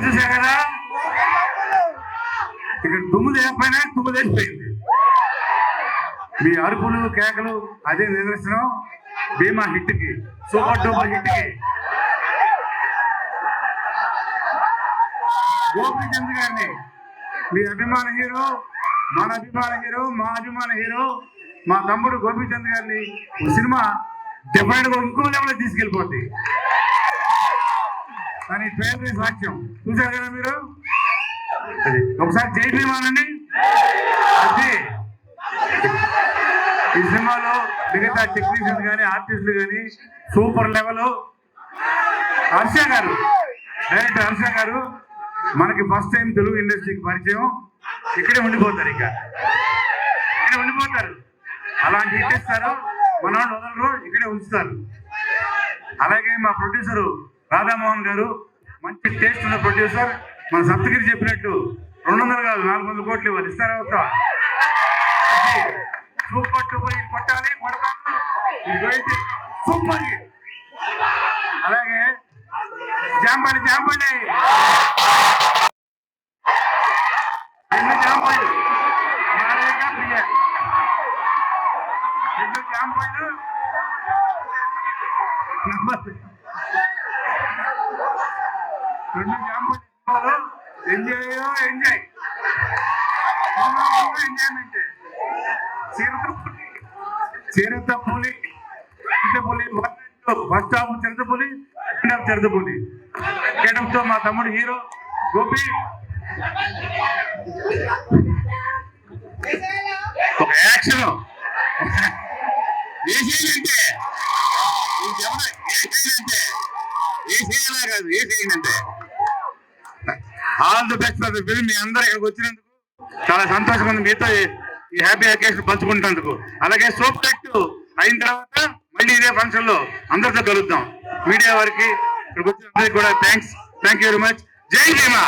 చూసా కదా, ఇక్కడ దుమ్ము లేకపోయినా దుమ్ము లేచిపోయింది. మీ అరుపులు కేకలు అదే నిదర్శనం భీమా హిట్ కి, సూపర్ డూపర్ హిట్ కి. గోపీచంద్ గారిని మీ అభిమాన హీరో, మన అభిమాన హీరో, మా అభిమాన హీరో, మా తమ్ముడు గోపీచంద్ గారిని సినిమా డిఫరెంట్ గా ఇంకో లెవెల్ తీసుకెళ్ళిపోద్ది. కానీ ట్రైలర్ సాక్ష్యం చూసారు కదా మీరు. ఒకసారి జై భీమానండి. అది ఈ సినిమాలో మిగతా టెక్నీషియన్స్ కానీ ఆర్టిస్టులు కానీ సూపర్ లెవెల్. హర్ష గారు, డైరెక్టర్ హర్ష గారు మనకి ఫస్ట్ టైం తెలుగు ఇండస్ట్రీకి పరిచయం. ఇక్కడే ఉండిపోతారు, ఇక్కడే ఉండిపోతారు. అలాంటి ఇచ్చేస్తారు, మన వాళ్ళు వదలరు, ఇక్కడే ఉంచుతారు. అలాగే మా ప్రొడ్యూసరు రాధామోహన్ గారు మంచి టేస్ట్ ఉన్న ప్రొడ్యూసర్. మన సప్తగిరి చెప్పినట్టు 200 కాదు 400 కోట్లు ఇవ్వాలి. ఇస్తారా? సూపర్ టూపర్ కొట్టాలి, కొడతాను, సూపర్. అలాగే జాంపండి జాంపండి రెండు జాంపండి ప్రియ, రెండు జాంపండు రెండు జాంపండు. Enjoy enjoy enjoyment. చిరుతపులి చిరుతపులి ఫస్ట్ హాఫ్ చిరుతపులి, సెకండ్ హాఫ్ చిరుతపులి. కేటంతో మా తమ్ముడు హీరో గోపి ఒక యాక్షన్ ఏసీనంటే ఏసీనా కాదు, ఏసీనంటే all the best for the film. మీ అందరూ ఇక్కడికి వచ్చినందుకు చాలా సంతోషంగా ఉంది, మీతో ఈ హ్యాపీ అకేషన్ పంచుకుంటున్నందుకు. అలాగే సోప్ కట్ అయిన తర్వాత మళ్ళీ ఇదే ఫంక్షన్ లో అందరితో కలుద్దాం. మీడియా వారికి ఇక్కడికి వచ్చిన అందరికి కూడా thanks. Thank you very much. జై భీమా.